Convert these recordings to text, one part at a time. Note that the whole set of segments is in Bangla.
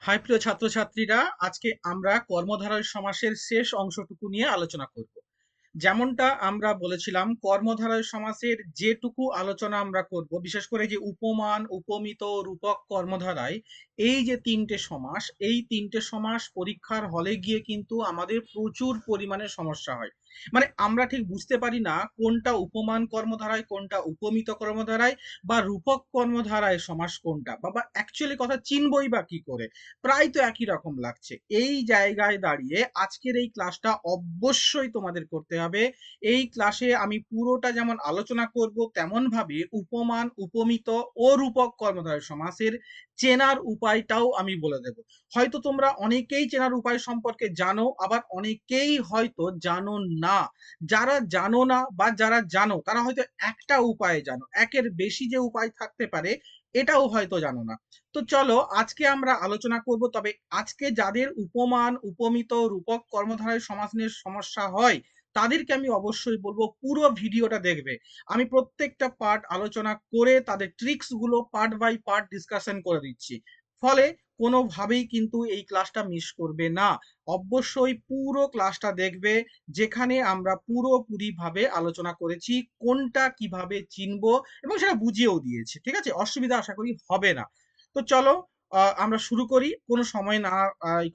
হাই প্রিয় ছাত্রছাত্রীরা, আজকে আমরা কর্মধারয় সমাসের শেষ অংশটুকু নিয়ে আলোচনা করব। যেমনটা আমরা বলেছিলাম, কর্মধারয় সমাসের যেটুকু আলোচনা আমরা করব, বিশেষ করে যে উপমান, উপমিত, রূপক, কর্মধারায় এই যে তিনটে সমাস, এই তিনটে সমাস পরীক্ষার হলে গিয়ে কিন্তু আমাদের প্রচুর পরিমাণে সমস্যা হয়। মানে আমরা ঠিক বুঝতে পারি না কোনটা উপমান কর্মধারায়, কোনটা উপমিত কর্মধারায়, বা রূপক কর্মধারায় সমাস কোনটা, বা অ্যাকচুয়ালি কথা চিনবই বা কি করে। প্রায় তো একই রকম লাগছে। এই জায়গায় দাঁড়িয়ে আজকের এই ক্লাসটা অবশ্যই তোমাদের করতে হবে। এই ক্লাসে আমি পুরোটা যেমন আলোচনা করব, তেমন ভাবে উপমান, উপমিত ও রূপক কর্মধারয় সমাসের চেনার উপায়টাও আমি বলে দেব। হয়তো তোমরা অনেকেই চেনার উপায় সম্পর্কে জানো, আবার অনেকেই হয়তো জানো না। যারা জানো না বা যারা জানো তারা হয়তো একটা উপায়ে জানো, একের বেশি যে উপায় থাকতে পারে এটাও হয়তো জানো না। তো চলো আজকে আমরা আলোচনা করব। তবে আজকে যাদের উপমান, উপমিত, রূপক কর্মধারয় সমাস নিয়ে সমস্যা হয় তাদেরকে আমি অবশ্যই বলবো পুরো ভিডিওটা দেখবে। আমি প্রত্যেকটা পার্ট আলোচনা করে তাদের ট্রিক্স গুলো পার্ট বাই পার্ট ডিসকাশন করে দিচ্ছি। ফলে কোনোভাবেই কিন্তু এই ক্লাসটা মিস করবে না। অবশ্যই পুরো ক্লাসটা দেখবে, যেখানে আমরা পুরোপুরি ভাবে আলোচনা করেছি কোনটা কিভাবে চিনবো এবং সেটা বুঝিয়েও দিয়েছি। ঠিক আছে, অসুবিধা আশা করি হবে না। তো চলো আমরা শুরু করি কোনো সময় না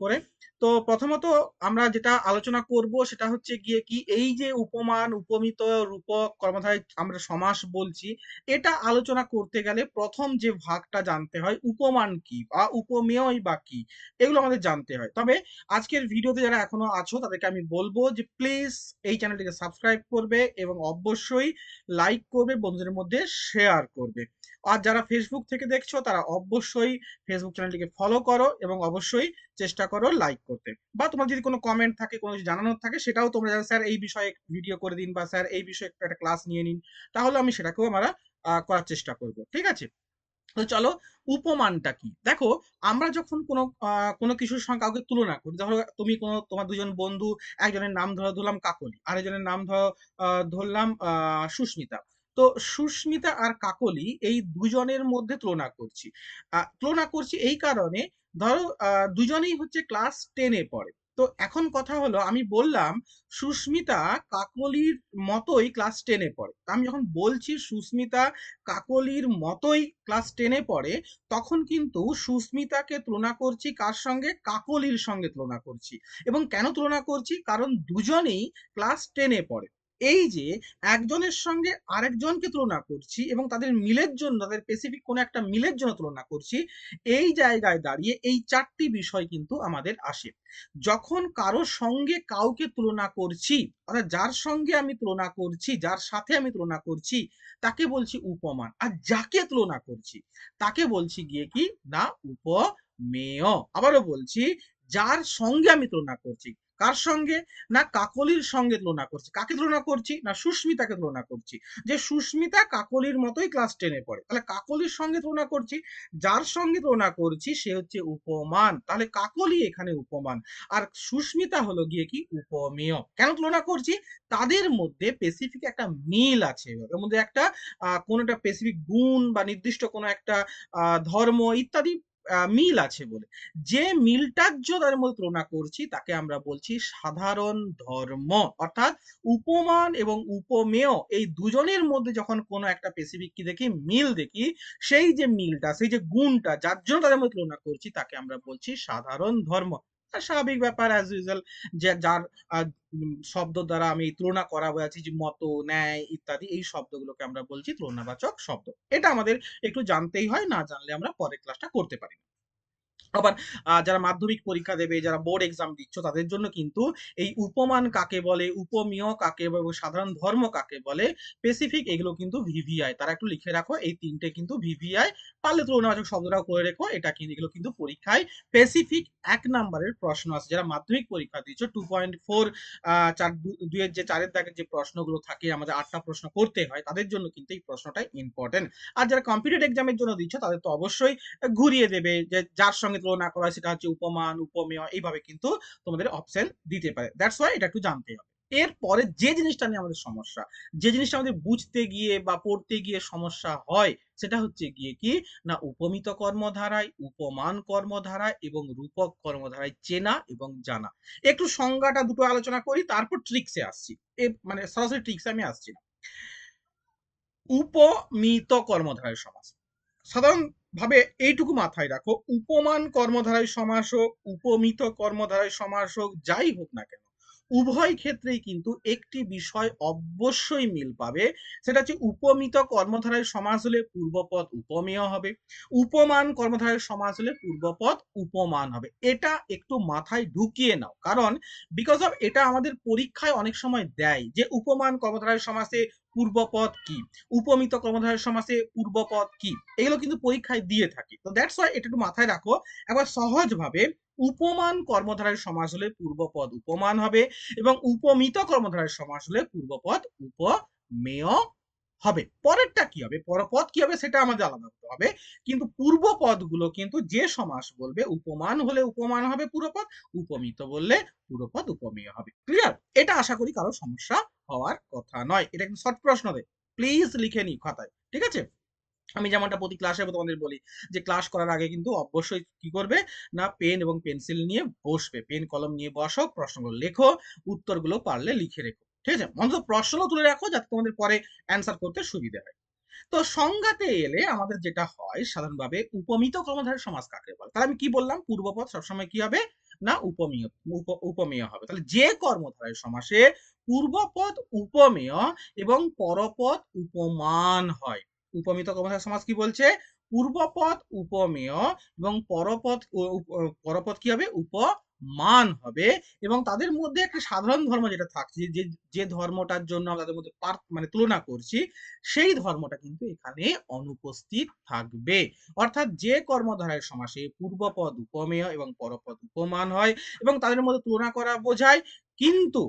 করে। তো প্রথমত আমরা যেটা আলোচনা করব সেটা হচ্ছে গিয়ে কি, এই যে উপমান, উপমিত, রূপক, কর্মধারয় আমরা সমাস বলছি, এটা আলোচনা করতে গেলে প্রথম যে ভাগটা জানতে হয় উপমান কি বা উপমেয়ই বা কি, এগুলো আমাদের জানতে হয়। তবে আজকের ভিডিওতে যারা এখনো আছো তাদেরকে আমি বলবো যে প্লিজ এই চ্যানেলটিকে সাবস্ক্রাইব করবে এবং অবশ্যই লাইক করবে, বন্ধুদের মধ্যে শেয়ার করবে। আর যারা ফেসবুক থেকে দেখছো তারা অবশ্যই ফেসবুক চ্যানেলটিকে ফলো করো এবং অবশ্যই চেষ্টা করো লাইক করতে। বা তোমার যদি কোনো কমেন্ট থাকে, কোনো কিছু জানানোর থাকে, সেটাও তোমরা জানো, স্যার এই বিষয়ে ভিডিও করে দিন বা স্যার এই বিষয়ে একটা ক্লাস নিয়ে নিন, তাহলে আমি সেটাকেও আমরা করার চেষ্টা করব। ঠিক আছে, তো চলো উপমানটা কি দেখো। আমরা যখন কোনো কিছুর সঙ্গে কাউকে তুলনা করি, ধরো তুমি তোমার দুজন বন্ধু, একজনের নাম ধরলাম কাকলি, আরেকজনের নাম ধরলাম সুস্মিতা। তো সুস্মিতা আর কাকলি এই দুজনের মধ্যে তুলনা করছি এই কারণে, ধরো দুজনেই হচ্ছে ক্লাস 10-এ পড়ে। তো এখন কথা হলো, আমি বললাম সুস্মিতা কাকলির মতোই ক্লাস 10-এ পড়ে। তা আমি যখন বলছি সুস্মিতা কাকলির মতোই ক্লাস 10-এ পড়ে, তখন কিন্তু সুস্মিতাকে তুলনা করছি কার সঙ্গে? কাকলির সঙ্গে তুলনা করছি। এবং কেন তুলনা করছি? কারণ দুজনেই ক্লাস 10-এ পড়ে। এই যে একজনের সঙ্গে আরেকজনকে তুলনা করছি এবং তাদের মিলের জন্য, তাদের স্পেসিফিক কোনো একটা মিলের জন্য তুলনা করছি, এই জায়গায় দাঁড়িয়ে এই চারটি বিষয় কিন্তু আমাদের আসে। যখন কারো সঙ্গে কাউকে তুলনা করছি, অর্থাৎ যার সঙ্গে আমি তুলনা করছি, যার সাথে আমি তুলনা করছি, তাকে বলছি উপমান। আর যাকে তুলনা করছি তাকে বলছি গিয়ে কি না, উপমেয়। আবারও বলছি, যার সঙ্গে আমি তুলনা করছি, কার সঙ্গে? না কাকলির সঙ্গে তুলনা করছি। কাকে তুলনা করছি? না সুস্মিতাকে তুলনা করছি। যে সুস্মিতা কাকলির মতোই ক্লাস 10-এ পড়ে, তাহলে কাকলির সঙ্গে তুলনা করছি। যার সঙ্গে তুলনা করছি সে হচ্ছে উপমান, তাহলে কাকলি এখানে উপমান। আর সুস্মিতা হলো গিয়ে কি উপমেয়। কেন তুলনা করছি? তাদের মধ্যে স্পেসিফিক একটা মিল আছে, এর মধ্যে একটা কোনো একটা স্পেসিফিক গুণ বা নির্দিষ্ট কোনো একটা ধর্ম ইত্যাদি মিল আছে বলে। যে মিলটার জন্য তাদের মধ্যে তুলনা করছি তাকে আমরা বলছি সাধারণ ধর্ম। অর্থাৎ উপমান এবং উপমেয় এই দুজনের মধ্যে যখন কোনো একটা স্পেসিফিক কি দেখি, মিল দেখি, সেই যে মিলটা, সেই যে গুণটা যার জন্য তাদের মধ্যে তুলনা করছি তাকে আমরা বলছি সাধারণ ধর্ম। আর স্বাভাবিক ব্যাপার, অ্যাজ ইউজুয়াল, যে যার শব্দ দ্বারা আমি তুলনা করা বোঝাচ্ছি, যে মতো, ন্যায় ইত্যাদি, এই শব্দগুলোকে আমরা বলছি তুলনাবাচক শব্দ। এটা আমাদের একটু জানতেই হয়, না জানলে আমরা পরের ক্লাসটা করতে পারি না। আবার যারা মাধ্যমিক পরীক্ষা দেবে, যারা বোর্ড এক্সাম দিচ্ছ, তাদের জন্য কিন্তু এই উপমান কাকে বলে, উপমেয় কাকে বলে, সাধারণ ধর্ম কাকে বলে, স্পেসিফিক এগুলো কিন্তু ভিভিআই, তারা একটু লিখে রাখো, এই তিনটে কিন্তু ভিভিআই। পারলে তুলনাবাচক শব্দটাও করে রেখো, এটা কিন্তু এগুলো কিন্তু পরীক্ষায় স্পেসিফিক 1 নম্বরের প্রশ্ন আছে। যারা মাধ্যমিক পরীক্ষা দিচ্ছ 2.4 চার দুইয়ের যে 4-এর দাগের যে প্রশ্নগুলো থাকে, আমাদের 8টা প্রশ্ন করতে হয়, তাদের জন্য কিন্তু এই প্রশ্নটা ইম্পর্টেন্ট। আর যারা কম্পিটিটিভ এক্সামের জন্য দিচ্ছ তাদের তো অবশ্যই ঘুরিয়ে দেবে, যে যার সঙ্গে তুলনা করা সেটা হচ্ছে উপমান, উপমেয়, এইভাবে কিন্তু তোমাদের অপশন দিতে পারে। দ্যাটস ওয়াই এটা একটু জানতে হবে। এরপরে যে জিনিসটা নিয়ে আমাদের সমস্যা, যে জিনিসটা আমাদের বুঝতে গিয়ে বা পড়তে গিয়ে সমস্যা হয়, সেটা হচ্ছে গিয়ে কি না উপমিত কর্মধারায়, উপমান কর্মধারায় এবং রূপক কর্মধারায় চেনা এবং জানা। একটু সংজ্ঞাটা দুটো আলোচনা করি, তারপর ট্রিক্সে আসছি। মানে সরাসরি ট্রিক্সে আমি আসছি না। উপমিত কর্মধারয় সমাস, সাধারণভাবে এইটুকু মাথায় রাখো, উপমান কর্মধারয় সমাস হোক, উপমিত কর্মধারয় সমাস হোক, যাই হোক না কেন, উভয় ক্ষেত্রেই কিন্তু একটি বিষয় অবশ্যই মিল পাবে। সেটা হচ্ছে উপমিত কর্মধারয় সমাস হলে পূর্বপদ উপমেয় হবে, উপমান কর্মধারয় সমাস হলে পূর্বপদ উপমান হবে। এটা একটু মাথায় ঢুকিয়ে নাও, কারণ বিকজ অফ এটা আমাদের পরীক্ষায় অনেক সময় দেয় যে উপমান কর্মধারয় সমাসে পূর্বপদ কি, উপমিত কর্মধারয় সমাসে পূর্বপদ কি, এগুলো কিন্তু পরীক্ষায় দিয়ে থাকে। তো দ্যাটস ওয়াই এটা একটু মাথায় রাখো। একবার সহজভাবে, উপমান কর্মধারয় সমাস হলে পূর্বপদ উপমান হবে এবং উপমিত কর্মধারয় সমাস হলে পূর্বপদ উপমেয় হবে। পরেরটা কি হবে, পরপদ কি হবে সেটা আমাদের আলাদা হতে হবে, কিন্তু পূর্ব পদগুলো কিন্তু যে সমাস বলবে, উপমান হলে উপমান হবে পূর্বপদ, উপমিত বললে পূর্বপদ উপমেয় হবে। ক্লিয়ার? এটা আশা করি কারো সমস্যা হওয়ার কথা নয়। এটা কিন্তু শর্ট প্রশ্ন দেয়, প্লিজ লিখে নি খাতায়, ঠিক আছে? আমি যেমনটা প্রতি ক্লাসে তোমাদের বলি যে ক্লাস করার আগে কিন্তু অবশ্যই কি করবে না পেন এবং পেন্সিল নিয়ে বসবে, পেন কলম নিয়ে বসো, প্রশ্নগুলো লেখো, উত্তরগুলো পারলে লিখে রেখো, ঠিক আছে? অন্তত প্রশ্নও তুলে রাখো যাতে তোমাদের পরে অ্যান্সার করতে সুবিধা হয়। তো সংজ্ঞাতে এলে আমাদের যেটা হয় সাধারণভাবে, উপমিত কর্মধারয় সমাস কাকে বলে? তাহলে আমি কি বললাম, পূর্বপদ সবসময় কি হবে না উপমেয়, উপমেয় হবে। তাহলে যে কর্মধারয় সমাসে পূর্বপদ উপমেয় এবং পরপদ উপমান হয়, উপমিত কর্মধারয় সমাস কি বলছে, পূর্বপদ উপমেয় এবং পরপদ কি হবে উপমান হবে, এবং তাদের মধ্যে একটা সাধারণ ধর্ম যেটা থাকছে, যে যে ধর্মটার জন্য আমরা তাদের মধ্যে মানে তুলনা করছি, সেই ধর্মটা কিন্তু এখানে অনুপস্থিত থাকবে। অর্থাৎ যে কর্মধারয় সমাসে পূর্বপদ উপমেয় এবং পরপদ উপমান হয় এবং তাদের মধ্যে তুলনা করা বোঝায়, কিন্তু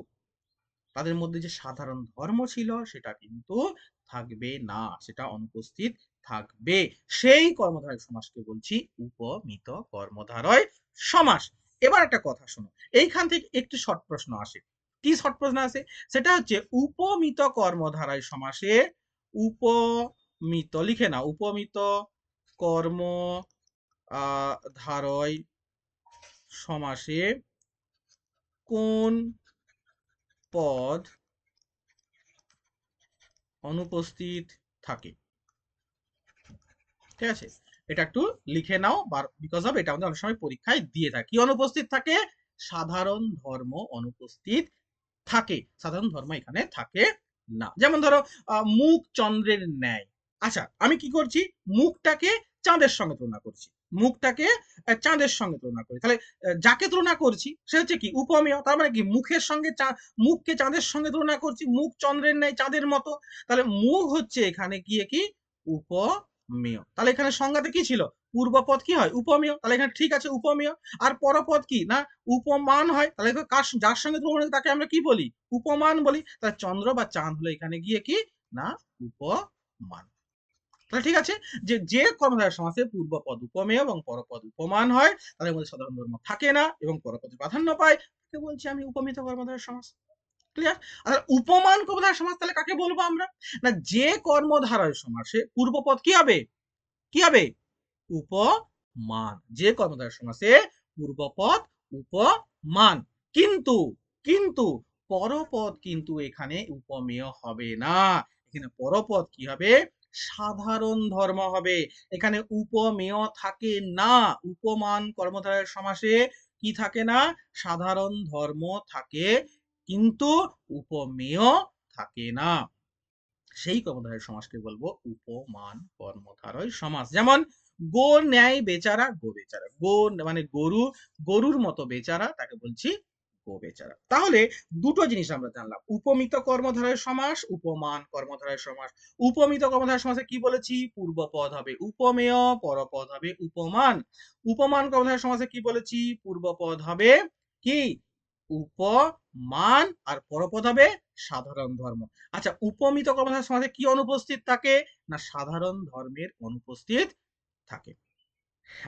তাদের মধ্যে যে সাধারণ ধর্ম ছিল সেটা কিন্তু থাকবে না, সেটা অনুপস্থিত থাকবে। সেই কর্মধারয় সমাসকে বলছি উপমিত কর্মধারয় সমাস। এবার একটা কথা শোনো, এইখান থেকে একটি শর্ট প্রশ্ন আসে। কি শর্ট প্রশ্ন আসে? সেটা হচ্ছে উপমিত কর্মধারয় সমাসে, উপমিত লিখে না, উপমিত কর্ম ধারয় সমাসে কোন পদ অনুপস্থিত থাকে? ঠিক আছে, এটা একটু লিখে নাও, বিকজ অফ এটা আমাদের অনেক সময় পরীক্ষায় দিয়ে থাকে। কি অনুপস্থিত থাকে? সাধারণ ধর্ম অনুপস্থিত থাকে, সাধারণ ধর্ম এখানে থাকে না। যেমন ধরো মুখ চন্দ্রের ন্যায়। আচ্ছা, আমি কি করছি, মুখটাকে চাঁদের সঙ্গে তুলনা করছি, মুখটাকে চাঁদের সঙ্গে তুলনা করি, তাহলে যাকে তুলনা করছি সে হচ্ছে কি উপমেয়। তার মানে কি মুখের সঙ্গে মুখকে চাঁদের সঙ্গে তুলনা করছি, মুখ চন্দ্রের ন্যায় চাঁদের মতো, তাহলে মুখ হচ্ছে এখানে গিয়ে কি উপমেয়। তাহলে এখানে সংজ্ঞাতে কি ছিল, পূর্বপদ কি হয় উপমেয়, তাহলে এখানে ঠিক আছে উপমেয়। আর পরপদ কি না উপমান হয়, তাহলে যার সঙ্গে তুলনা তাকে আমরা কি বলি, উপমান বলি। তাহলে চন্দ্র বা চাঁদ হলো এখানে গিয়ে কি না উপমান। তাহলে ঠিক আছে, যে যে কর্মধারয় সমাসে পূর্বপদ উপমেয় এবং পরপদ উপমান হয়, তাদের মধ্যে সাধারণ ধর্ম থাকে না এবং পরপদে প্রাধান্য পায়, তাকে বলছি আমি উপমিত কর্মধারয় সমাস। ক্লিয়ার? আর উপমান কর্মধারয় সমাস তাহলে কাকে বলবো আমরা, না যে কর্মধারয় সমাসে পূর্বপদ কি হবে, কি হবে উপমান, যে কর্মধারয় সমাসে পূর্বপদ উপমান, কিন্তু কিন্তু পরপদ কিন্তু এখানে উপমেয় হবে না, এখানে পরপদ কি হবে সাধারণ ধর্ম হবে, এখানে উপমেয় থাকে না। উপমান কর্মধারয় সমাসে কি থাকে না, সাধারণ ধর্ম থাকে, কিন্তু উপমেয় থাকে না। সেই কর্মধারয় সমাসকে বলবো উপমান কর্মধারয় সমাস। যেমন গো ন্যায় বেচারা, গো বেচারা, গো মানে গরু, গরুর মতো বেচারা, তাকে বলছি গো বেচারা। তাহলে দুটো জিনিস আমরা জানলাম, উপমিত কর্মধারয় সমাস, উপমান কর্মধারয় সমাস। উপমিত কর্মধারয় সমাসে কি বলেছি, পূর্বপদ হবে উপমেয়, পরপদ হবে উপমান। উপমান কর্মধারয় সমাসে কি বলেছি, পূর্বপদ হবে কি উপমান আর পরপদ হবে সাধারণ ধর্ম। আচ্ছা, উপমিত কর্মধারয় সমাসে কি অনুপস্থিত থাকে, না সাধারণ ধর্মের অনুপস্থিত থাকে।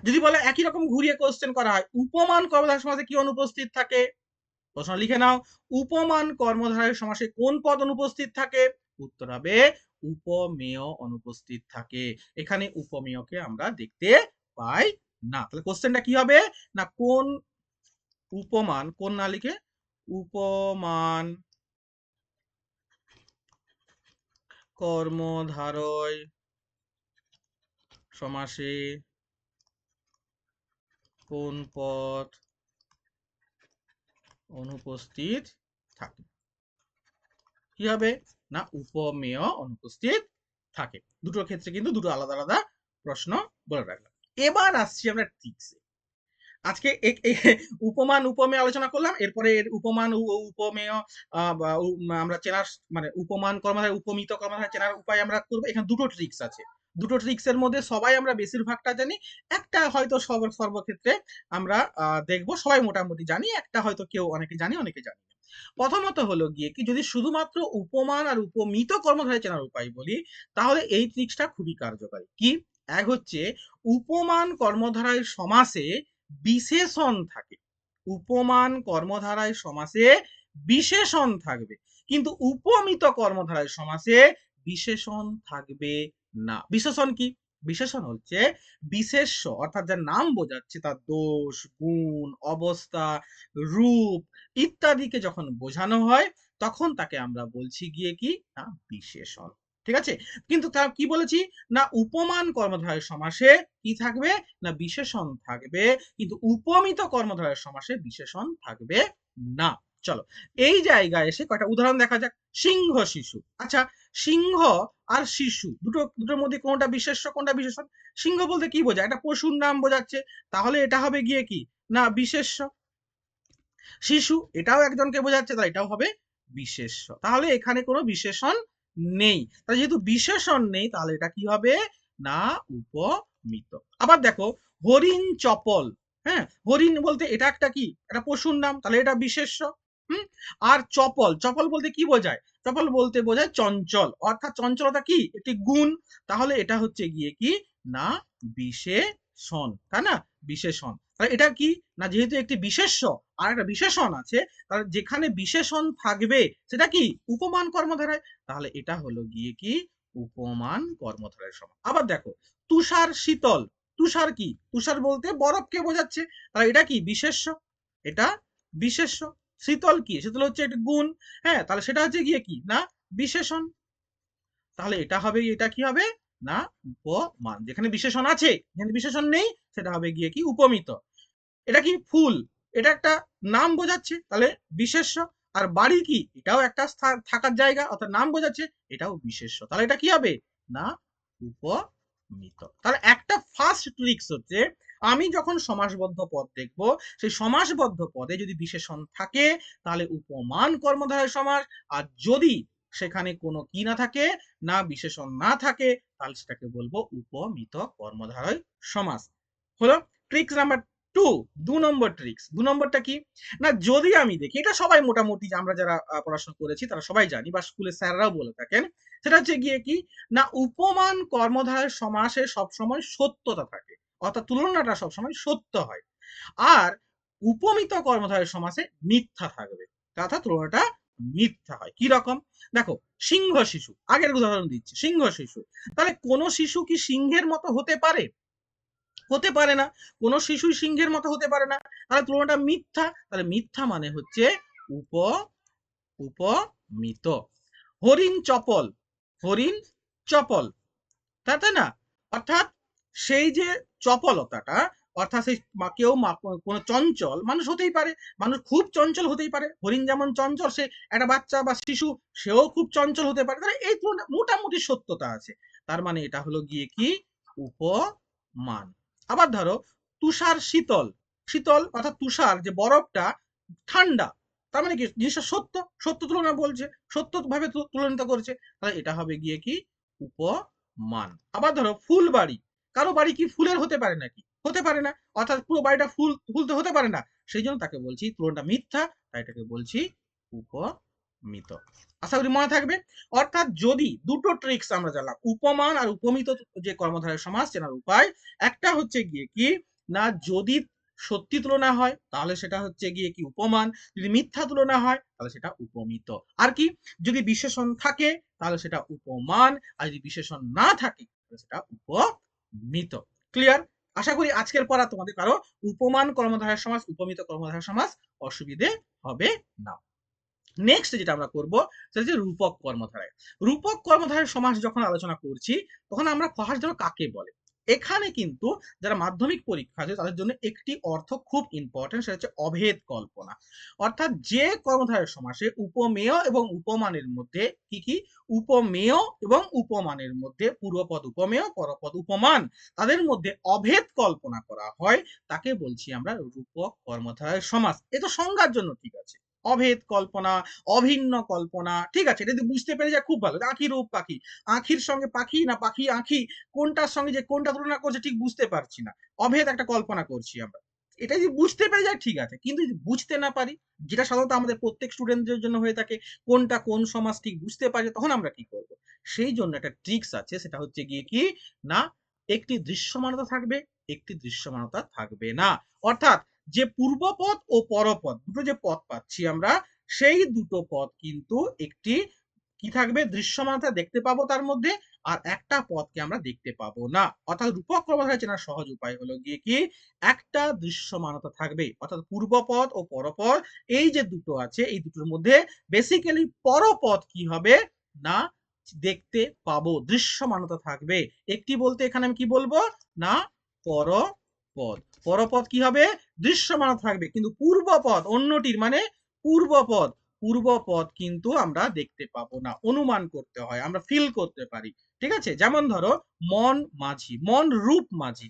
যদি বলে একই রকম ঘুরিয়ে কোশ্চেন করা হয়, উপমান কর্মধারয় সমাসে কি অনুপস্থিত থাকে, প্রশ্ন লিখে নাও, উপমান কর্মধারয় সমাসে কোন পদ অনুপস্থিত থাকে? উত্তর হবে উপমেয় অনুপস্থিত থাকে। এখানে উপমেয়কে আমরা দেখতে পাই না। তাহলে কোশ্চেনটা কি হবে না, কোন উপমান, কোন না লিখে উপমান কর্মধারয় সমাসে কোন পদ অনুপস্থিত থাকে? কি হবে না, উপমেয় অনুপস্থিত থাকে। দুটোর ক্ষেত্রে কিন্তু দুটো আলাদা আলাদা প্রশ্ন বলে রাখলাম। এবার আসছি আমরা ট্রিক্সে। আজকে উপমান উপমেয় আলোচনা করলাম, এরপরে উপমান উপমেয় আমরা চেনার মানে উপমান কর্মধারয় উপমিত কর্মধারয় চেনার উপায় আমরা করবো। এখানে দুটো ট্রিক্স আছে, দুটো ট্রিক্সের মধ্যে সবাই আমরা বেশিরভাগটা জানি, একটা হয়তো সর্বক্ষেত্রে আমরা দেখবো সবাই মোটামুটি জানি, একটা হয়তো কেউ অনেকে জানি অনেকে জানি না। প্রথমত হলো গিয়ে কি, যদি শুধুমাত্র উপমান আর উপমিত কর্মধারয় চেনার উপায় বলি, তাহলে এই ট্রিক্সটা খুবই কার্যকারী। কি? এক হচ্ছে, উপমান কর্মধারয় সমাসে বিশেষণ থাকে। উপমান কর্মধারয় সমাসে বিশেষণ থাকবে, কিন্তু উপমিত কর্মধারয় সমাসে বিশেষণ থাকবে না। বিশেষণ কি? বিশেষণ হচ্ছে বিশেষ্য, অর্থাৎ যার নাম বোঝাচ্ছে তার দোষ, গুণ, অবস্থা, রূপ ইত্যাদিকে যখন বোঝানো হয়, তখন তাকে আমরা বলছি গিয়ে কি না বিশেষণ। ঠিক আছে? কিন্তু তা কি বলেছি না, উপমান কর্মধারয় সমাসে কি থাকবে না বিশেষণ থাকবে, কিন্তু উপমিত কর্মধারয় সমাসে বিশেষণ থাকবে না। চলো এই জায়গায় এসে কয়টা উদাহরণ দেখা যাক। সিংহ শিশু। আচ্ছা, সিংহ আর শিশু দুটোর মধ্যে কোনটা বিশেষ্য কোনটা বিশেষণ? সিংহ বলতে কি বোঝায়? একটা পশুর নাম বোঝাচ্ছে, তাহলে এটা হবে গিয়ে কি না বিশেষ্য। শিশু এটাও একজনকে বোঝাচ্ছে, তাহলে এটাও হবে বিশেষ্য। তাহলে এখানে কোনো বিশেষণ নেই, তাহলে যেহেতু বিশেষণ নেই তাহলে এটা কি হবে না উপমিত। আবার দেখো, হরিণ চপল। হ্যাঁ, হরিণ বলতে এটা একটা কি একটা পশুর নাম, তাহলে এটা বিশেষ্য। আর চপল, চপল বলতে কি বোঝায়? চপল বলতে বোঝায় চঞ্চল, অর্থাৎ চঞ্চলতা কি একটি গুণ, তাহলে এটা হচ্ছে গিয়ে কি না বিশেষণ, তাই না? বিশেষণ। তাহলে এটা কি না, যেহেতু একটি বিশেষ্য আর একটা বিশেষণ আছে, তাহলে যেখানে বিশেষণ থাকবে সেটা কি উপমান কর্মধারয়, তাহলে এটা হলো গিয়ে কি উপমান কর্মধারয়ের সমান। আবার দেখো, তুষার শীতল। তুষার কি? তুষার বলতে বরফকে বোঝাচ্ছে, তাহলে এটা কি বিশেষ্য, এটা বিশেষ্য। শীতল কি? শীতল হচ্ছে একটা গুণ, হ্যাঁ, তাহলে সেটা হচ্ছে গিয়ে কি না বিশেষণ। তাহলে এটা হবে, এটা কি হবে না উপমান। যেখানে বিশেষণ আছে, যেখানে বিশেষণ নেই সেটা হবে গিয়ে কি উপমিত। এটা কি ফুল? এটা একটা নাম বোঝাচ্ছে, তাহলে বিশেষ্য। আর বাড়ি কি? এটাও একটা থাকার জায়গা, অর্থাৎ নাম বোঝাচ্ছে, এটাও বিশেষ্য। তাহলে এটা কি হবে না উপমিত। তাহলে একটা ফার্স্ট ট্রিক্স হচ্ছে, আমি যখন সমাসবদ্ধ পদ দেখব, সেই সমাসবদ্ধ পদে যদি বিশেষণ থাকে তাহলে উপমান কর্মধারয় সমাস, আর যদি সেখানে কোনো কি না থাকে না বিশেষণ না থাকে, তাহলে সেটাকে বলবো উপমিত কর্মধারয় সমাস। হলো ট্রিক্স নাম্বার 2। 2 নম্বর ট্রিক্স। 2 নম্বরটা কি না, যদি আমি দেখি, এটা সবাই মোটামুটি আমরা যারা পড়াশোনা করেছি তারা সবাই জানি, বা স্কুলের স্যাররাও বলে থাকেন, সেটা হচ্ছে গিয়ে কি না উপমান কর্মধারয় সমাসে সবসময় সত্যতা থাকে, অর্থাৎ তুলনাটা সবসময় সত্য হয়। আর উপমিত কর্মধারয় সমাসে মিথ্যা থাকবে, অর্থাৎ তুলনাটা মিথ্যা হয়। কি রকম? দেখো, সিংহ শিশু, আগের উদাহরণ দিচ্ছি, সিংহ শিশু। তাহলে কোন শিশু কি সিংহের মতো হতে পারে? হতে পারে না, কোন শিশুই সিংহের মতো হতে পারে না, তাহলে তুলনাটা মিথ্যা। তাহলে মিথ্যা মানে হচ্ছে উপ উপমিত। হরিণ চপল, হরিণ চপল, তাই না? অর্থাৎ সেই যে চপলতাটা, অর্থাৎ সেই কেউ কোনো চঞ্চল মানুষ হতেই পারে, মানুষ খুব চঞ্চল হতেই পারে, হরিণ যেমন চঞ্চল, সে একটা বাচ্চা বা শিশু সেও খুব চঞ্চল হতে পারে, তাহলে এই তুলনা মোটামুটি সত্যতা আছে। তার মানে এটা হলো গিয়ে কি উপমান। আবার ধরো, তুষার শীতল। শীতল অর্থাৎ তুষার যে বরফটা ঠান্ডা, তার মানে কি জিনিসটা সত্য, সত্য তুলনা বলছে, সত্য ভাবে তুলনিত করছে, তাহলে এটা হবে গিয়ে কি উপমান। আবার ধরো, ফুল বাড়ি। কারো বাড়ি কি ফুলের হতে পারে নাকি? হতে পারে না, অর্থাৎ পুরো বাড়িটা ফুল ফুল তো হতে পারে না, সেই জন্য তাকে বলছি তুলনাটা মিথ্যা, তাই এটাকে বলছি উপমিত। আশা করি মনে থাকবে। অর্থাৎ যদি দুটো ট্রিক্স আমরা জানলাম, উপমান আর উপমিত যে কর্মধারয় সমাস চেনার উপায়, একটা হচ্ছে গিয়ে কি না, যদি সত্যি তুলনা হয় তাহলে সেটা হচ্ছে গিয়ে কি উপমান, যদি মিথ্যা তুলনা হয় তাহলে সেটা উপমিত। আর কি, যদি বিশেষণ থাকে তাহলে সেটা উপমান, আর যদি বিশেষণ না থাকে তাহলে সেটা উপমিত। ক্লিয়ার? আশা করি আজকের পড়া তোমাদের কারো উপমান কর্মধারয় সমাস, উপমিত কর্মধারয় সমাস অসুবিধে হবে না। নেক্সট যেটা আমরা করব সেটা হচ্ছে রূপক কর্মধারয়। রূপক কর্মধারয় সমাস যখন আলোচনা করছি তখন আমরা ফার্স্ট ধরো কাকে বলে। এখানে কিন্তু যারা মাধ্যমিক পরীক্ষা আছে তাদের জন্য একটি অর্থ খুব ইম্পর্টেন্ট, সেটা হচ্ছে অভেদ কল্পনা। অর্থাৎ যে কর্মধারয় সমাসে উপমেয় এবং উপমানের মধ্যে কি কি, উপমেয় এবং উপমানের মধ্যে পূর্বপদ উপমেয় পরপদ উপমান, তাদের মধ্যে অভেদ কল্পনা করা হয় তাকে বলছি আমরা রূপক কর্মধারয় সমাস। এ তো সংজ্ঞার জন্য ঠিক আছে, অভেদ কল্পনা, অভিন্ন কল্পনা, ঠিক আছে, এটা যদি বুঝতে পেরে যায় খুব ভালো। আঁখি রূপ পাখি, আঁখির সঙ্গে পাখি না পাখি আঁখি, কোনটার সঙ্গে যে কোনটা তুলনা করছে ঠিক বুঝতে পারছি না, অভেদ একটা কল্পনা করছি আমরা। এটা যদি বুঝতে পেরে যায় ঠিক আছে, কিন্তু যদি বুঝতে না পারি, যেটা সাধারণত আমাদের প্রত্যেক স্টুডেন্টদের জন্য হয়ে থাকে, কোনটা কোন সমাজ ঠিক বুঝতে পারি, তখন আমরা কি করব? সেই জন্য একটা ট্রিক্স আছে, সেটা হচ্ছে গিয়ে কি না, একটি দৃশ্যমানতা থাকবে, একটি দৃশ্যমানতা থাকবে না। অর্থাৎ যে পূর্বপদ ও পরপদ দুটো যে পদ পাচ্ছি আমরা, সেই দুটো পদ কিন্তু একটি কি থাকবে, দৃশ্যমানতা দেখতে পাবো তার মধ্যে, আর একটা পদকে আমরা দেখতে পাবো না। অর্থাৎ রূপক কর্মধারয় চেনার সহজ উপায় হলো গিয়ে কি, একটা দৃশ্যমানতা থাকবে, অর্থাৎ পূর্বপদ ও পরপদ এই যে দুটো আছে এই দুটোর মধ্যে বেসিক্যালি পরপদ কি হবে না, দেখতে পাবো, দৃশ্যমানতা থাকবে। একটি বলতে এখানে আমি কি বলবো না, পরপদ। পরপদ কি হবে, দৃশ্যমান থাকবে, কিন্তু পূর্বপদ অন্যটির মানে পূর্বপদ, পূর্বপদ কিন্তু আমরা দেখতে পাবো না, অনুমান করতে হয়, আমরা ফিল করতে পারি। ঠিক আছে, যেমন ধরো মন মাঝি, মন রূপ মাঝি,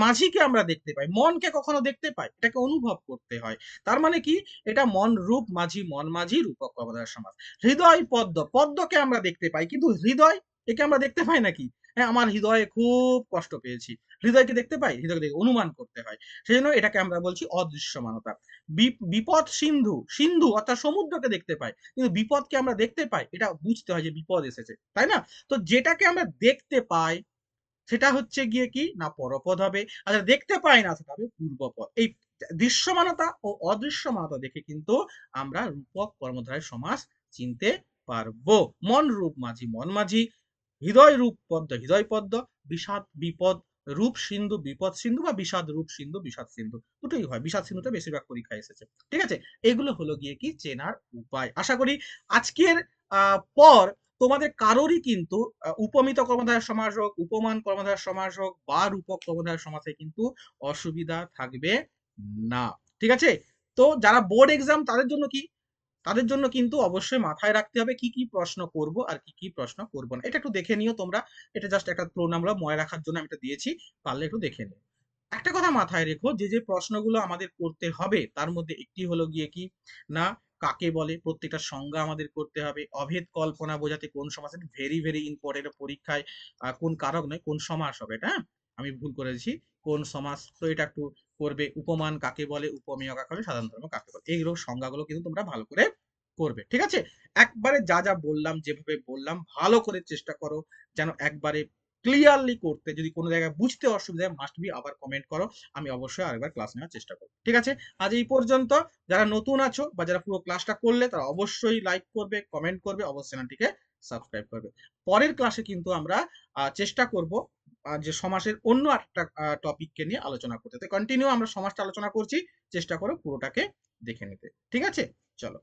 মাঝিকে আমরা দেখতে পাই, মনকে কখনো দেখতে পাই, এটাকে অনুভব করতে হয়। তার মানে কি, এটা মন রূপ মাঝি, মন মাঝি, রূপক কর্মধারয় সমাস। হৃদয় পদ্ম, পদ্মকে আমরা দেখতে পাই, কিন্তু হৃদয় একে আমরা দেখতে পাই নাকি? হ্যাঁ, আমার হৃদয়ে খুব কষ্ট পেয়েছি, হৃদয়কে দেখতে পাই, হৃদয়কে দেখে অনুমান করতে হয়। সেই জন্য এটাকে আমরা বলছি অদৃশ্যমানতা। বিপদ সিন্ধু, সিন্ধু অর্থাৎ সমুদ্রকে দেখতে পাই, কিন্তু বিপদকে আমরা দেখতে পাই, এটা বুঝতে হয় যে বিপদ এসেছে, তাই না? তো যেটাকে আমরা দেখতে পাই সেটা হচ্ছে গিয়ে কি না পরপদ হবে, আর যেটা দেখতে পাই না সেটা হবে পূর্বপদ। এই দৃশ্যমানতা ও অদৃশ্যমানতা দেখে কিন্তু আমরা রূপক কর্মধারয় সমাস চিনতে পারবো। মন রূপ মাঝি, মন মাঝি, হৃদয় রূপ পদ্ম, হৃদয় পদ্ম, বিষাদ বিপদ রূপ সিন্ধু, বিপদ সিন্ধু, বা বিষাদ রূপ সিন্ধু, বিষাদ সিন্ধু, দুটোই হয়। বিষাদ সিন্ধুটা বেশিরভাগ পরীক্ষায় এসেছে। ঠিক আছে, এগুলো হলো গিয়ে কি চেনার উপায়। আশা করি আজকের পর তোমাদের কারোরই কিন্তু উপমিত কর্মধারয় সমাস হোক, উপমান কর্মধারয় সমাস হোক, বা রূপক কর্মধারয় সমাসে কিন্তু অসুবিধা থাকবে না। ঠিক আছে, তো যারা বোর্ড এক্সাম তাদের জন্য কি, তাদের জন্য কিন্তু অবশ্যই মাথায় রাখতে হবে কি কি প্রশ্ন করব আর কি কি প্রশ্ন করব না। এটা একটু দেখে নিও তোমরা, এটা জাস্ট একটা প্রো নাম্বার মনে রাখার জন্য আমি এটা দিয়েছি, পারলে একটু দেখে নিও। একটা কথা মাথায় রেখো, যে যে প্রশ্নগুলো আমাদের করতে হবে তার মধ্যে একটি হলো গিয়ে কি না, কাকে বলে, প্রত্যেকটা সংজ্ঞা আমাদের করতে হবে। অভেদ কল্পনা বোঝাতে কোন সমাস, ভেরি ভেরি ইম্পর্টেন্ট, পরীক্ষায় কোন কারক নয় কোন সমাস হবে এটা, হ্যাঁ আমি ভুল করেছি, কোন সমাস, তো এটা একটু করবে। উপমান কাকে বলে, উপমেয় কাকে বলে, সাধারণ ধর্ম কাকে বলে, এইগুলো সংজ্ঞাগুলো কিন্তু তোমরা ভালো করে করবে। ঠিক আছে, একবারে যা যা বললাম, যেভাবে বললাম ভালো করে চেষ্টা করো যেন একবারে ক্লিয়ারলি করতে। যদি কোনো জায়গায় বুঝতে অসুবিধা মাস্ট বি আবার কমেন্ট করো, আমি অবশ্যই আরেকবার ক্লাস নেওয়ার চেষ্টা করব। ঠিক আছে, আজ এই পর্যন্ত। যারা নতুন আছো বা যারা পুরো ক্লাসটা করলে তারা অবশ্যই লাইক করবে, কমেন্ট করবে, অবশ্যই চ্যানেলটিকে সাবস্ক্রাইব করবে। পরের ক্লাসে কিন্তু আমরা চেষ্টা করব যে সমাসের অন্য একটা টপিককে নিয়ে আলোচনা করতে। তো কন্টিনিউ আমরা সমাজটা আলোচনা করছি, চেষ্টা করো পুরোটাকে দেখে নিতে। ঠিক আছে, চলো।